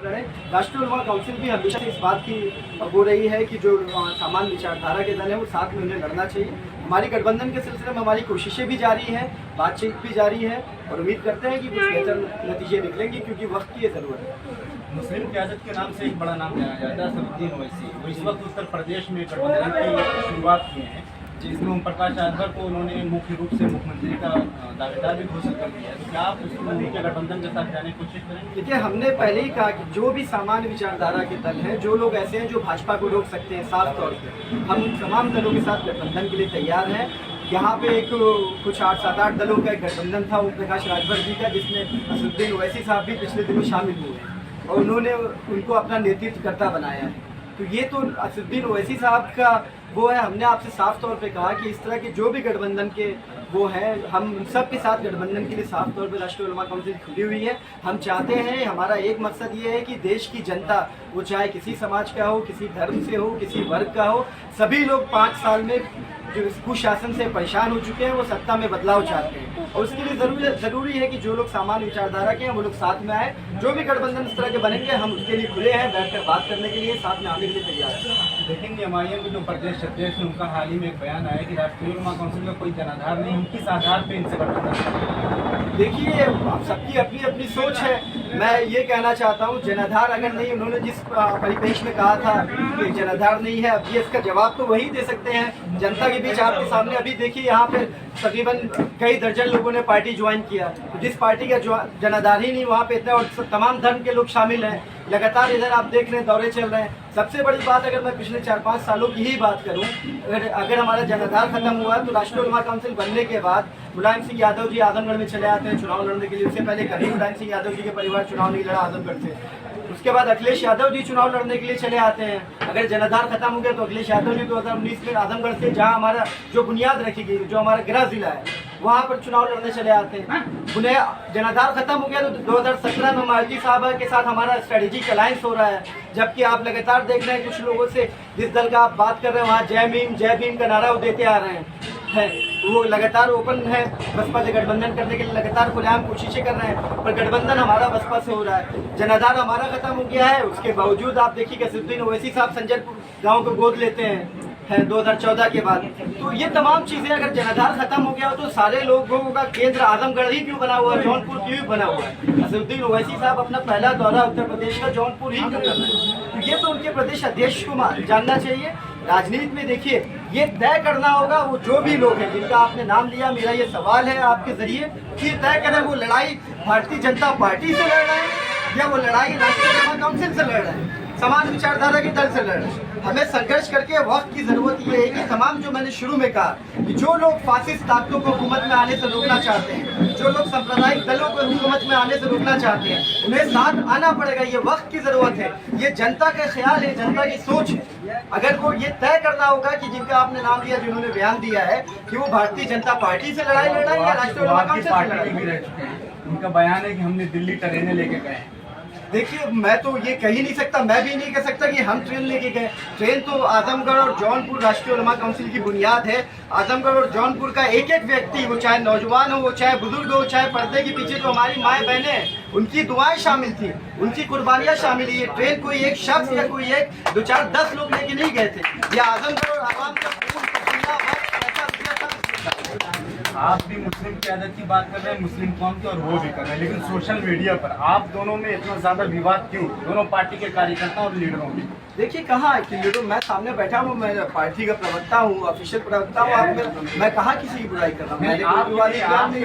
राष्ट्रीय उलमा काउंसिल भी हमेशा इस बात की हो रही है कि जो सामान्य विचारधारा के दल है वो साथ में उन्हें लड़ना चाहिए। हमारी गठबंधन के सिलसिले में हमारी कोशिशें भी जारी हैं, बातचीत भी जारी है और उम्मीद करते हैं कि कुछ बेहतर नतीजे निकलेंगे क्योंकि वक्त की ये ज़रूरत है। मुस्लिम क़यादत के नाम से एक बड़ा नाम जाना जाता है असदुद्दीन ओवैसी। वो इस वक्त उत्तर प्रदेश में गठबंधन की शुरुआत किए हैं, जिसमें ओम प्रकाश राजभर को उन्होंने मुख्य रूप से मुख्यमंत्री का दावेदार भी घोषित कर दिया है। तो क्या आप उसको के गठबंधन के साथ जाने की कोशिश करेंगे? देखिए, हमने पहले ही कहा कि जो भी सामान्य विचारधारा के दल हैं, जो लोग ऐसे हैं जो भाजपा को रोक सकते हैं, साफ तौर पर हम उन तमाम दलों के साथ गठबंधन के लिए तैयार हैं। यहाँ पे एक कुछ 7-8 दलों का एक गठबंधन था ओम प्रकाश राजभर जी का, जिसमें असदुद्दीन ओवैसी साहब भी पिछले दिनों शामिल हुए और उन्होंने उनको अपना नेतृत्वकर्ता बनाया है। तो ये तो असदुद्दीन ओवैसी साहब का वो है। हमने आपसे साफ तौर पे कहा कि इस तरह के जो भी गठबंधन के वो हैं, हम सब के साथ गठबंधन के लिए साफ तौर पे राष्ट्रीय उलमा काउंसिल खुली हुई है। हम चाहते हैं, हमारा एक मकसद ये है कि देश की जनता, वो चाहे किसी समाज का हो, किसी धर्म से हो, किसी वर्ग का हो, सभी लोग 5 साल में जो कुशासन से परेशान हो चुके हैं वो सत्ता में बदलाव चाहते हैं और उसके लिए ज़रूरी है कि जो लोग सामान्य विचारधारा के हैं वो लोग साथ में आए। जो भी गठबंधन इस तरह के बनेंगे हम उसके लिए खुले हैं, बैठकर बात करने के लिए, साथ में आने के लिए तैयार हैं। देखेंगे एमआईएम के जो प्रदेश अध्यक्ष है उनका हाल ही में एक बयान आया कि राष्ट्रीय उलमा काउंसिल का कोई जनाधार नहीं, हम किस आधार पर इनसे गठबंधन। देखिए, सबकी अपनी अपनी सोच है। मैं ये कहना चाहता हूँ, जनाधार अगर नहीं, उन्होंने जिस परिपेक्ष में कहा था कि जनाधार नहीं है, अब ये इसका जवाब तो वही दे सकते हैं जनता के बीच। आपके सामने अभी देखिए, यहाँ पे तकरीबन कई दर्जन लोगों ने पार्टी ज्वाइन किया। तो जिस पार्टी का जनाधार ही नहीं, वहाँ पे इतना और तमाम धर्म के लोग शामिल हैं। लगातार इधर आप देख रहे हैं दौरे चल रहे हैं। सबसे बड़ी बात, अगर मैं पिछले 4-5 सालों की ही बात करूं, अगर हमारा जनाधार खत्म हुआ तो राष्ट्रीय उलमा काउंसिल बनने के बाद मुलायम सिंह यादव जी आजमगढ़ में चले आते हैं चुनाव लड़ने के लिए। उससे पहले कभी मुलायम सिंह यादव जी के परिवार चुनाव नहीं लड़ा आजमगढ़ से। उसके बाद अखिलेश यादव जी चुनाव लड़ने के लिए चले आते हैं। अगर जनाधार खत्म हो गया तो अखिलेश यादव जी 2019 में आजमगढ़ से, जहां हमारा जो बुनियाद रखी गई, जो हमारा गृह जिला है, वहां पर चुनाव लड़ने चले आते हैं। उन्हें जनाधार खत्म हो गया तो 2017 में मालती साहब के साथ हमारा स्ट्रेटेजिक अलायंस हो रहा है। जबकि आप लगातार देख रहे हैं कुछ लोगों से, जिस दल का आप बात कर रहे हैं वहाँ जय भीम का नारा वो देते आ रहे हैं, वो लगातार ओपन है बसपा से गठबंधन करने के लिए, लगातार खुलेआम कोशिशें कर रहे हैं, पर गठबंधन हमारा बसपा से हो रहा है। जनाधार हमारा खत्म हो गया है, उसके बावजूद आप देखिए कि असदुद्दीन ओवैसी साहब संजयपुर गाँव को गोद लेते हैं 2014 के बाद। तो ये तमाम चीजें, अगर जनाधार खत्म हो गया हो तो सारे लोगों का केंद्र आजमगढ़ ही क्यों बना हुआ है, जौनपुर क्यों बना हुआ है। असदुद्दीन ओवैसी साहब अपना पहला दौरा उत्तर प्रदेश का जौनपुर ही क्यों कर रहे हैं। तो ये तो उनके प्रदेश अध्यक्ष को जानना चाहिए। राजनीति में देखिए, ये तय करना होगा, वो जो भी लोग हैं जिनका आपने नाम लिया, मेरा ये सवाल है आपके जरिए कि तय करें वो लड़ाई भारतीय जनता पार्टी से लड़ रहे हैं या वो लड़ाई राष्ट्रीय उलमा काउंसिल से लड़ रहे हैं, समान विचारधारा के दल से लड़ रहे हैं। हमें संघर्ष करके वक्त की जरूरत ये है कि तमाम, जो मैंने शुरू में कहा, कि जो लोग फासिस्ट ताकतों को हुकूमत में आने से रोकना चाहते हैं, जो लोग सांप्रदायिक दलों को हुकूमत में आने से रोकना चाहते हैं, उन्हें साथ आना पड़ेगा। ये वक्त की जरूरत है, ये जनता का ख्याल है, जनता की सोच है। अगर वो ये तय करना होगा कि जिनका आपने नाम लिया, जिन्होंने बयान दिया है कि वो भारतीय जनता पार्टी से लड़ाई लड़ रहे हैं या राष्ट्रीय उलमा काउंसिल से लड़ रहे हैं। उनका बयान है कि हमने दिल्ली ट्रेनें लेके गए। देखिए, मैं तो ये कह ही नहीं सकता, मैं भी नहीं कह सकता कि हम ट्रेन लेके गए। ट्रेन तो आजमगढ़ और जौनपुर राष्ट्रीय उलमा काउंसिल की बुनियाद है। आजमगढ़ और जौनपुर का एक एक व्यक्ति, वो चाहे नौजवान हो, वो चाहे बुजुर्ग हो, चाहे पर्दे के पीछे जो हमारी माएँ बहनें हैं, उनकी दुआएं शामिल थी, उनकी कुर्बानियां शामिल है। ये ट्रेन कोई एक शख्स या कोई एक 2-4-10 लोग लेके नहीं गए थे। ये आजमगढ़ और आवाम का आप भी मुस्लिम क़यादत की बात कर रहे हैं, मुस्लिम कौम की, और वो भी कर रहे हैं, लेकिन सोशल मीडिया पर आप दोनों में इतना ज्यादा विवाद क्यों, दोनों पार्टी के कार्यकर्ताओं और लीडरों में? देखिए, कहाँ है कि लीडर, मैं सामने बैठा हूँ, मैं पार्टी का प्रवक्ता हूँ, ऑफिशियल प्रवक्ता हूँ। आप मैं कहाँ किसी की बुराई कर रहा हूँ।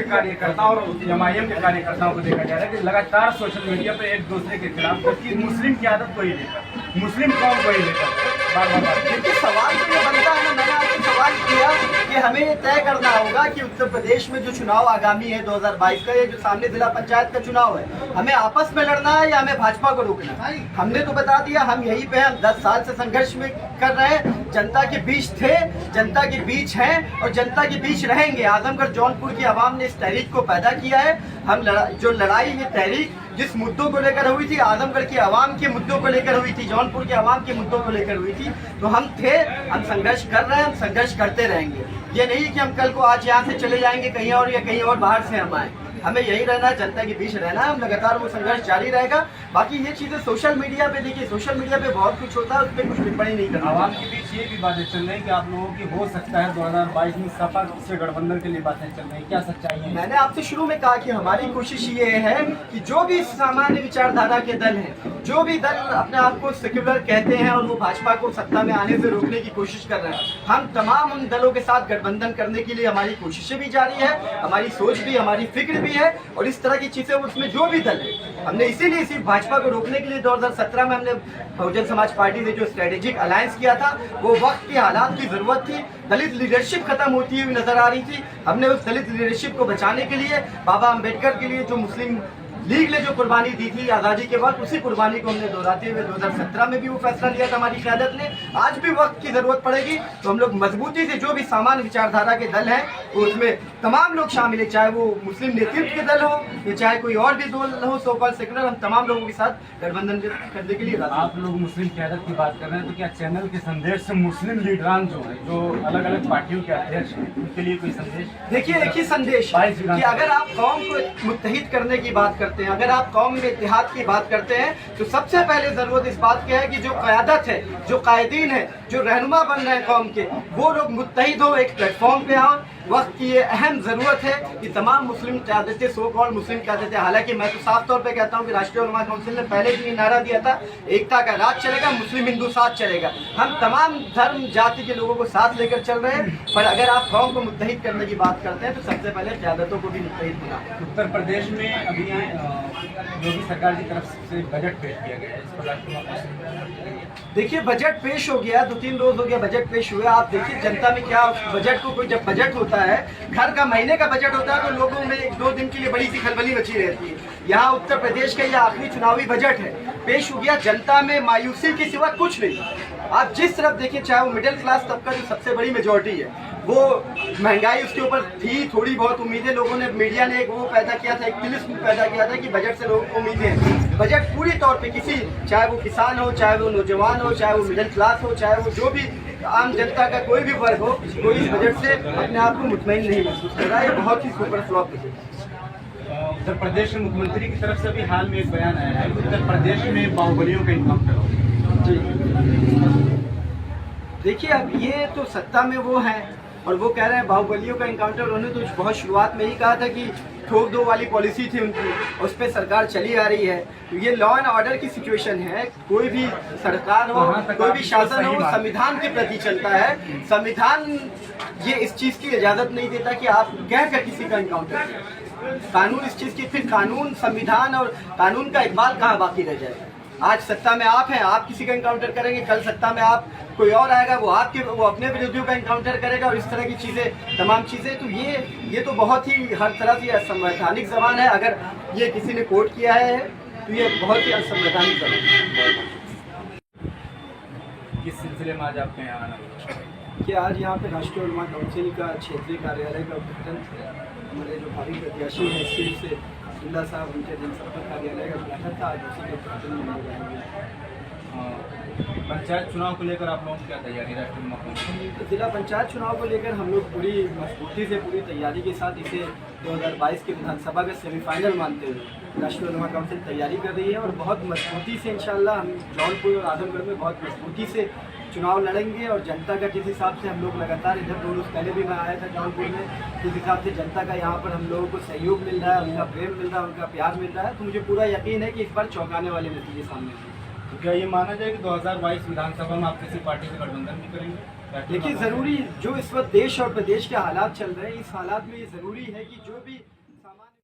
कार्यकर्ताओं और एमआईएम के कार्यकर्ताओं को देखा जा रहा है कि लगातार सोशल मीडिया पे एक दूसरे के खिलाफ, जबकि मुस्लिम क़यादत को ही लेकर, मुस्लिम कौम को ही लेकर देखिए, सवाल तो ये बनता है ना, मैंने आपसे सवाल किया कि हमें ये तय करना होगा कि उत्तर प्रदेश में जो चुनाव आगामी है 2022 का, ये जो सामने जिला पंचायत का चुनाव है, हमें आपस में लड़ना है या हमें भाजपा को रोकना है। हमने तो बता दिया, हम यहीं पे, हम 10 साल से संघर्ष में कर रहे हैं, जनता के बीच थे, जनता के बीच हैं और जनता के बीच रहेंगे। आजमगढ़ जौनपुर की आवाम ने इस तहरीक को पैदा किया है। हम जो लड़ाई, ये तहरीक जिस मुद्दों को लेकर हुई थी, आजमगढ़ की आवाम के मुद्दों को लेकर हुई थी, जौनपुर के आवाम के मुद्दों को लेकर हुई थी, तो हम थे, हम संघर्ष कर रहे हैं, हम संघर्ष करते रहेंगे। ये नहीं कि हम कल को आज यहाँ से चले जाएंगे कहीं और या कहीं और बाहर से हम आए। हमें यही रहना है, जनता के बीच रहना है, हम लगातार वो संघर्ष जारी रहेगा। बाकी ये चीज़ें सोशल मीडिया पे देखिए, सोशल मीडिया पे बहुत कुछ होता है, उस पर कुछ टिप्पणी नहीं करना। आवाम के बीच ये भी बातें चल रही है कि आप लोगों की हो सकता है 2022 में सपा से गठबंधन के लिए बातें चल रही है, क्या सच्चाई है? मैंने आपसे शुरू में कहा कि हमारी कोशिश ये है कि जो भी सामान्य विचारधारा के दल हैं, जो भी दल अपने आप को सेक्युलर कहते हैं और वो भाजपा को सत्ता में आने से रोकने की कोशिश कर रहे हैं, हम तमाम उन दलों के साथ गठबंधन करने के लिए हमारी कोशिशें भी जारी है, हमारी सोच भी, हमारी फिक्र भी है। और इस तरह की चीजें उसमें जो भी दल है, हमने इसीलिए सिर्फ भाजपा को रोकने के लिए 2017 में हमने बहुजन समाज पार्टी से जो स्ट्रेटेजिक अलायंस किया था, वो वक्त के हालात की जरूरत थी। दलित लीडरशिप खत्म होती हुई नजर आ रही थी। हमने उस दलित लीडरशिप को बचाने के लिए, बाबा अम्बेडकर के लिए जो मुस्लिम लीग ने जो कुर्बानी दी थी आज़ादी के वक्त, उसी कुर्बानी को हमने दोहराते हुए 2017 में भी वो फैसला लिया था हमारी क़यादत ने। आज भी वक्त की ज़रूरत पड़ेगी तो हम लोग मजबूती से जो भी सामान्य विचारधारा के दल हैं, उसमें तमाम लोग शामिल है, चाहे वो मुस्लिम नेतृत्व के दल हो या चाहे कोई और भी दल हो, सो कॉल्ड सेक्युलर, हम तमाम लोगों के साथ गठबंधन करने के लिए। आप लोग मुस्लिम क़यादत की बात कर रहे हैं, तो क्या चैनल के संदेश से मुस्लिम लीडरान जो है, जो अलग अलग पार्टियों के अध्यक्ष हैं, उनके लिए कोई संदेश? देखिए, एक ही संदेश कि अगर आप कौम को मुत्तहिद करने की बात करते हैं, अगर आप कौम में इत्तेहाद की बात करते हैं, तो सबसे पहले जरूरत इस बात की है कि जो क़यादत है, जो कायदीन है, जो रहनुमा बन रहे हैं कौम के, वो लोग मुत्तहिद हो, एक प्लेटफॉर्म पे आओ। वक्त की ये अहम ज़रूरत है कि तमाम मुस्लिम क़यादतें, सो कॉल्ड मुस्लिम क़यादतें, हालांकि मैं तो साफ तौर पे कहता हूँ कि राष्ट्रीय उलमा काउंसिल ने पहले भी ये नारा दिया था, एकता का राज चलेगा, मुस्लिम हिंदू साथ चलेगा। हम तमाम धर्म जाति के लोगों को साथ लेकर चल रहे हैं, पर अगर आप कौम को मुत्तहिद करने की बात करते हैं तो सबसे पहले क़यादतों को भी मुत्तहिद होना। उत्तर प्रदेश में अभी योगी सरकार की तरफ से बजट पेश किया गया है, इस पर देखिए, बजट पेश हो गया, 2-3 रोज हो गया बजट पेश हुआ। आप देखिए जनता में क्या, बजट को कोई, जब बजट होता है, घर का महीने का बजट होता है, तो लोगों में 1-2 दिन के लिए बड़ी सी खलबली मची रहती है। यहाँ उत्तर प्रदेश का यह आखिरी चुनावी बजट है, पेश हो गया, जनता में मायूसी के सिवा कुछ नहीं। आप जिस तरफ देखिए, चाहे वो मिडिल क्लास तबका जो सबसे बड़ी मेजॉरिटी है, वो महंगाई उसके ऊपर थी, थोड़ी बहुत उम्मीदें लोगों ने, मीडिया ने एक वो पैदा किया था, एक तिलिस्म पैदा किया था कि बजट से लोगों को उम्मीदें हैं। बजट पूरी तौर पे किसी, चाहे वो किसान हो, चाहे वो नौजवान हो, चाहे वो मिडिल क्लास हो, चाहे वो जो भी आम जनता का कोई भी वर्ग हो, कोई इस बजट से अपने आप को मुतमईन नहीं महसूस कर रहा है। ये बहुत ही सुपर फ्लॉप है। उत्तर प्रदेश के मुख्यमंत्री की तरफ से भी हाल में एक बयान आया है, उत्तर प्रदेश में बाहुबलियों का इनकाउंटर हो। जी, देखिए, अब ये तो सत्ता में वो हैं और वो कह रहे हैं बाहुबलियों का इनकाउंटर। उन्होंने तो बहुत शुरुआत में ही कहा था कि ठोक दो वाली पॉलिसी थी उनकी, उस पर सरकार चली आ रही है। तो ये लॉ एंड ऑर्डर की सिचुएशन है। कोई भी सरकार हो, कोई भी शासन हो, संविधान के प्रति चलता है। संविधान ये इस चीज़ की इजाज़त नहीं देता कि आप कह कर किसी का इनकाउंटर करें। कानून इस चीज़ की, फिर कानून, संविधान और कानून का इकबाल कहाँ बाकी रह जाएगा। आज सत्ता में आप हैं, आप किसी का इनकाउंटर करेंगे, कल सत्ता में आप कोई और आएगा, वो अपने विरोधियों का इनकाउंटर करेगा, और इस तरह की चीज़ें, तमाम चीज़ें। तो ये तो बहुत ही हर तरह से असंवैधानिक जबान है। अगर ये किसी ने कोट किया है तो ये बहुत ही असंवैधानिक जबान है। किस सिलसिले में आज आपके यहाँ आना कि आज यहाँ पे राष्ट्रीय उलमा काउंसिल का क्षेत्रीय कार्यालय का उद्घाटन, हमारे जो भावी प्रत्याशी हैं इस सीट से, अब्दुल्ला साहब, उनके जनसंपर्क कार्यालय का उद्घाटन था। आज उसी के उद्घाटन में हम जाएंगे। पंचायत चुनाव को लेकर आप लोगों की क्या तैयारी राष्ट्रीय उलमा काउंसिल? जिला पंचायत चुनाव को लेकर हम लोग पूरी मजबूती से, पूरी तैयारी के साथ इसे 2022 के विधानसभा का सेमीफाइनल मानते हुए राष्ट्रीय उलमा काउंसिल तैयारी कर रही है, और बहुत मजबूती से इंशाल्लाह हम जौनपुर और आजमगढ़ में बहुत मजबूती से चुनाव लड़ेंगे। और जनता का जिस हिसाब से हम लोग लगातार, इधर 2 रोज़ पहले भी मैं आया था जौनपुर में, जिस हिसाब से जनता का यहाँ पर हम लोगों को सहयोग मिल रहा है, उनका प्रेम मिल रहा है, उनका प्यार मिल रहा है, तो मुझे पूरा यकीन है कि इस बार चौंकाने वाले नतीजे सामने आएंगे। तो क्या ये माना जाए कि 2022 विधानसभा में आप किसी पार्टी से गठबंधन भी करेंगे? देखिए, ज़रूरी जो इस वक्त देश और प्रदेश के हालात चल रहे हैं, इस हालात में ये ज़रूरी है कि जो भी